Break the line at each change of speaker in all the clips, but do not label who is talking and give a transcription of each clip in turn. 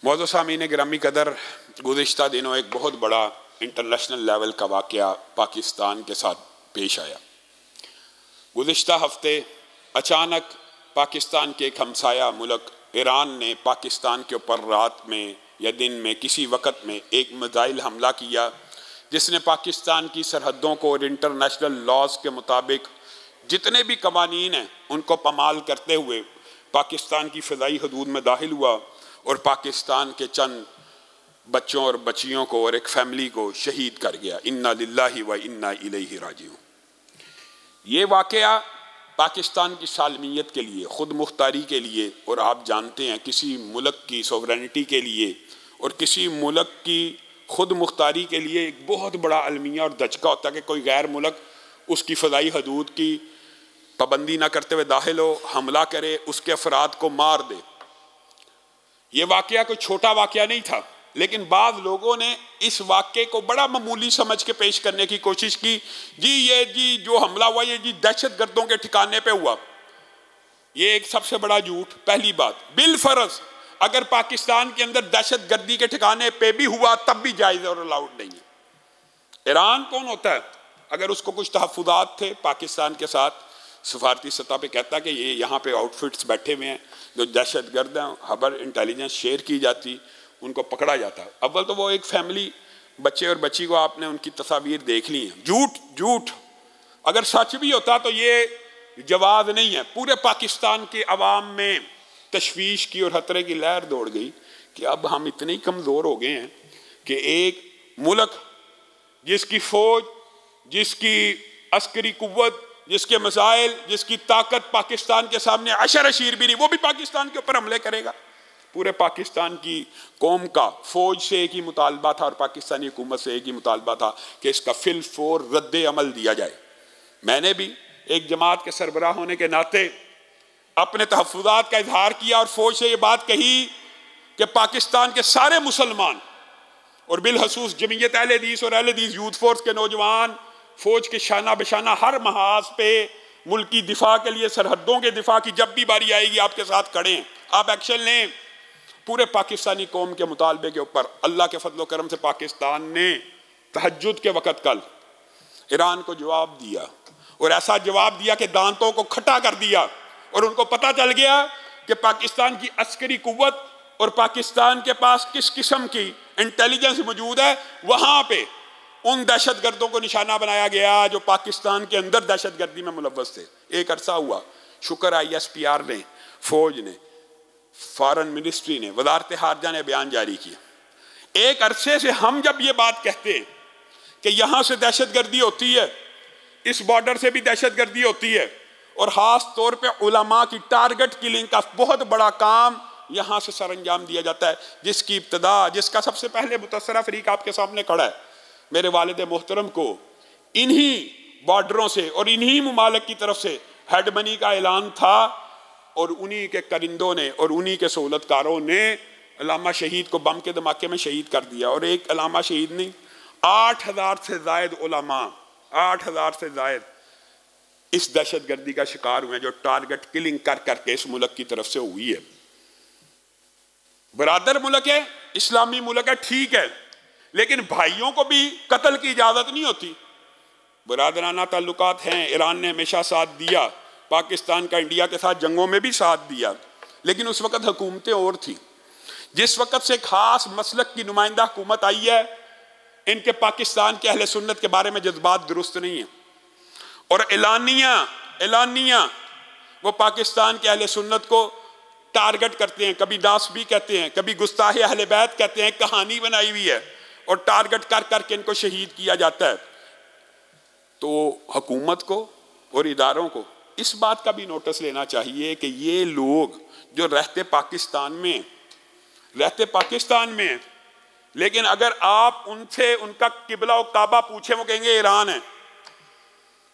मौजूद सामीन गिरामी कदर, गुज़िश्ता दिनों एक बहुत बड़ा इंटरनेशनल लेवल का वाक़या पाकिस्तान के साथ पेश आया। गुज़िश्ता हफ्ते अचानक पाकिस्तान के एक हमसाया मुल्क ईरान ने पाकिस्तान के ऊपर रात में या दिन में किसी वक़्त में एक मिसाइल हमला किया, जिसने पाकिस्तान की सरहदों को और इंटरनेशनल लॉज के मुताबिक जितने भी कवानीन हैं उनको पमाल करते हुए पाकिस्तान की फ़िज़ाई हदूद में दाखिल हुआ और पाकिस्तान के चंद बच्चों और बच्चियों को और एक फैमिली को शहीद कर गया। इन्ना लिल्लाहि व इन्ना इलैहि राजिऊन। ये वाक़या पाकिस्तान की सालमियत के लिए, ख़ुद मुख्तारी के लिए, और आप जानते हैं किसी मुल्क की सोवरेनिटी के लिए और किसी मुल्क की ख़ुद मुख्तारी के लिए एक बहुत बड़ा अलमिया और दचका होता है कि कोई गैर मुल्क उसकी फ़ज़ाई हदूद की पाबंदी ना करते हुए दाखिल हो, हमला करे, उसके अफराद को मार दे। ये वाक़या कोई छोटा वाक़या नहीं था, लेकिन बाद लोगों ने इस वाक़े को बड़ा मामूली समझ के पेश करने की कोशिश की। ये जो हमला हुआ ये दहशत गर्दों के ठिकाने पे हुआ। ये एक सबसे बड़ा झूठ। पहली बात, बिलफर्ज अगर पाकिस्तान के अंदर दहशत गर्दी के ठिकाने पे भी हुआ तब भी जायज़ और अलाउड नहीं है। ईरान कौन होता है? अगर उसको कुछ तहफ़्फ़ुज़ात थे पाकिस्तान के साथ, सफारती सतह पे कहता कि ये यहाँ पे आउटफिट्स बैठे हुए हैं जो दहशत गर्द हैं, खबर इंटेलिजेंस शेयर की जाती, उनको पकड़ा जाता। अव्वल तो वो एक फैमिली, बच्चे और बच्ची को आपने उनकी तस्वीर देख ली हैं। झूठ अगर सच भी होता तो ये जवाब नहीं है। पूरे पाकिस्तान के अवाम में तशवीश की और खतरे की लहर दौड़ गई कि अब हम इतने ही कमज़ोर हो गए हैं कि एक मुल्क जिसकी फ़ौज, जिसकी अस्करी कुव्वत, जिसके मिसाइल, जिसकी ताकत पाकिस्तान के सामने अशर अशीर भी नहीं, वो भी पाकिस्तान के ऊपर हमले करेगा। पूरे पाकिस्तान की कौम का फ़ौज से एक ही मुतालबा था और पाकिस्तानी हुकूमत से एक ही मुतालबा था कि इसका फिलफोर रद्द अमल दिया जाए। मैंने भी एक जमात के सरबराह होने के नाते अपने तहफ़्फ़ुज़ात का इजहार किया और फ़ौज से ये बात कही कि पाकिस्तान के सारे मुसलमान और बिलखसूस जमीयत अहले हदीस और अहले हदीस यूथ फोर्स के नौजवान फ़ौज के शाना बशाना हर महाज पे मुल्क की दिफा के लिए, सरहदों के दिफा की जब भी बारी आएगी आपके साथ खड़े हैं, आप एक्शन लें। पूरे पाकिस्तानी कौम के मुतालबे के ऊपर अल्लाह के फजल करम से पाकिस्तान ने तहज्जुद के वक़्त कल ईरान को जवाब दिया, और ऐसा जवाब दिया कि दांतों को खट्टा कर दिया, और उनको पता चल गया कि पाकिस्तान की अस्करी कुव्वत और पाकिस्तान के पास किस किस्म की इंटेलिजेंस मौजूद है। वहाँ पे उन दहशत गर्दों को निशाना बनाया गया जो पाकिस्तान के अंदर दहशत गर्दी में मुलव्वस थे। एक अरसा हुआ, शुक्र ISPR ने, फ़ौज ने, फॉरेन मिनिस्ट्री ने, वजारत खारजा ने बयान जारी किया। एक अरसे से हम जब ये बात कहते हैं कि यहाँ से दहशत गर्दी होती है, इस बॉर्डर से भी दहशत गर्दी होती है, और ख़ास तौर पे उलमा की टारगेट किलिंग का बहुत बड़ा काम यहाँ से सर अंजाम दिया जाता है, जिसकी इब्तदा, जिसका सबसे पहले मुतअस्सिरा फरीक आपके सामने खड़ा है। मेरे वालिद मोहतरम को इन्हीं बॉर्डरों से और इन्हीं मुमालिक की तरफ से हेड मनी का ऐलान था, और उन्हीं के करिंदों ने और उन्हीं के सहूलतकारों ने अल्लामा शहीद को बम के धमाके में शहीद कर दिया। और एक अल्लामा शहीद नहीं, 8000 से ज़ायद उलमा, 8000 से ज़ायद इस दहशत गर्दी का शिकार हुए जो टारगेट किलिंग कर करके इस मुल्क की तरफ से हुई है। बरादर मुल्क है, इस्लामी मुल्क है, ठीक है, लेकिन भाइयों को भी कत्ल की इजाज़त नहीं होती। बरादराना ताल्लुकात हैं, ईरान ने हमेशा साथ दिया, पाकिस्तान का इंडिया के साथ जंगों में भी साथ दिया, लेकिन उस वक़्त हुकूमतें और थी। जिस वक़्त से खास मसलक की नुमाइंदा हुकूमत आई है, इनके पाकिस्तान के अहले सुन्नत के बारे में जज्बात दुरुस्त नहीं है, और एलानिया वो पाकिस्तान के अहले सुन्नत को टारगेट करते हैं। कभी नासबी कहते हैं, कभी गुस्ताहे अहले बैत कहते हैं, कहानी बनाई हुई है, और टारगेट कर करके इनको शहीद किया जाता है। तो हुकूमत को और इदारों को इस बात का भी नोटिस लेना चाहिए कि ये लोग जो रहते पाकिस्तान में, लेकिन अगर आप उनसे उनका किबला और काबा पूछे, वो कहेंगे ईरान है।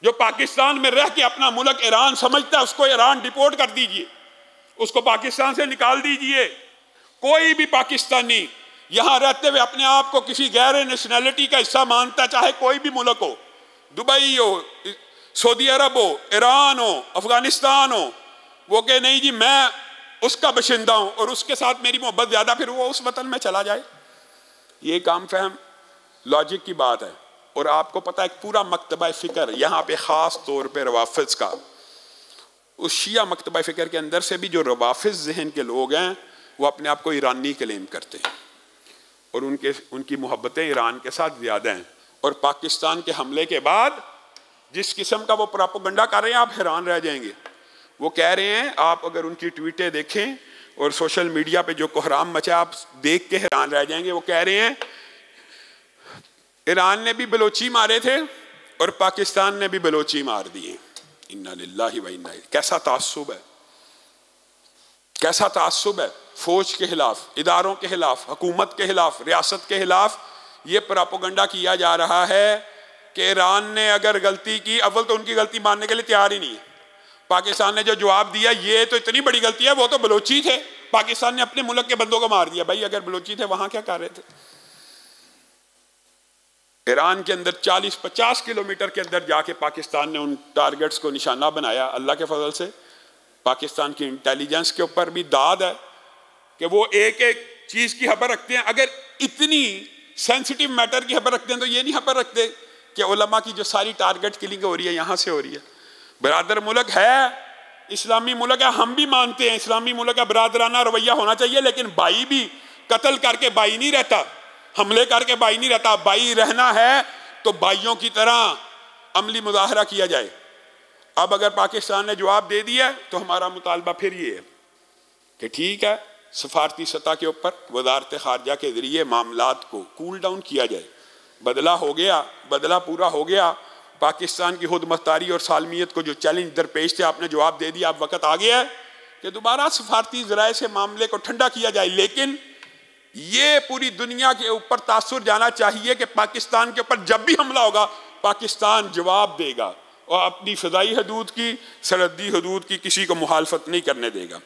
जो पाकिस्तान में रह के अपना मुल्क ईरान समझता है, उसको ईरान डिपोर्ट कर दीजिए, उसको पाकिस्तान से निकाल दीजिए। कोई भी पाकिस्तानी यहाँ रहते हुए अपने आप को किसी गैर नेशनैलिटी का हिस्सा मानता, चाहे कोई भी मुल्क हो, दुबई हो, सऊदी अरब हो, ईरान हो, अफगानिस्तान हो, वो कहे नहीं जी मैं उसका बशिंदा हूं और उसके साथ मेरी मोहब्बत ज्यादा, फिर वो उस वतन में चला जाए। ये काम फहम लॉजिक की बात है। और आपको पता है एक पूरा मकतबा फ़िक्र यहाँ पे ख़ास तौर पे रवाफ़िज़ का, उस शिया मकतबा फ़िक्र के अंदर से भी जो रवाफ़िज़ ज़हन के लोग हैं वो अपने आप को ईरानी क्लेम करते हैं और उनकी मोहब्बतें ईरान के साथ ज़्यादा हैं। और पाकिस्तान के हमले के बाद जिस किस्म का वो प्रोपेगेंडा कर रहे हैं आप हैरान रह जाएंगे। वो कह रहे हैं, आप अगर उनकी ट्वीटें देखें और सोशल मीडिया पे जो कोहराम मचा आप देख के हैरान रह जाएंगे। वो कह रहे हैं ईरान ने भी बलोची मारे थे और पाकिस्तान ने भी बलोची मार दिए। इन्ना लिल्लाहि व इन्ना इलैहि। कैसा तास्सुब है, कैसा तास्सुब है। फौज के खिलाफ, इदारों के खिलाफ, हुकूमत के खिलाफ, रियासत के खिलाफ ये प्रोपेगेंडा किया जा रहा है कि ईरान ने अगर गलती की, अव्वल तो उनकी गलती मानने के लिए तैयार ही नहीं है। पाकिस्तान ने जो जवाब दिया ये तो इतनी बड़ी गलती है, वो तो बलोची थे, पाकिस्तान ने अपने मुल्क के बंदों को मार दिया। भाई अगर बलोची थे वहां क्या कर रहे थे? ईरान के अंदर 40-50 किलोमीटर के अंदर जाके पाकिस्तान ने उन टारगेट्स को निशाना बनाया। अल्लाह के फजल से पाकिस्तान की इंटेलिजेंस के ऊपर भी दाद है कि वो एक एक चीज की खबर रखते हैं। अगर इतनी सेंसिटिव मैटर की खबर रखते हैं तो ये नहीं खबर रखते कि उलमा की जो सारी टारगेट किलिंग हो रही है यहाँ से हो रही है। बरादर मुल्क है, इस्लामी मुल्क है, हम भी मानते हैं इस्लामी मुल्क का बरादराना रवैया होना चाहिए, लेकिन भाई भी कत्ल करके भाई नहीं रहता, हमले करके भाई नहीं रहता। भाई रहना है तो भाइयों की तरह अमली मुजाहरा किया जाए। अब अगर पाकिस्तान ने जवाब दे दिया तो हमारा मुतालबा फिर ये है कि ठीक है, सफारती सतह के ऊपर वजारत खारजा के जरिए मामलात को कूल डाउन किया जाए। बदला हो गया, बदला पूरा हो गया। पाकिस्तान की खुद मुख्तारी और सालमियत को जो चैलेंज दरपेश थे आपने जवाब दे दिया। अब वक्त आ गया है कि दोबारा सफारती ज़राए से मामले को ठंडा किया जाए। लेकिन ये पूरी दुनिया के ऊपर तासुर जाना चाहिए कि पाकिस्तान के ऊपर जब भी हमला होगा पाकिस्तान जवाब देगा और अपनी फ़िज़ाई हदूद की, सरहदी हदूद की किसी को मुखालफत नहीं करने देगा।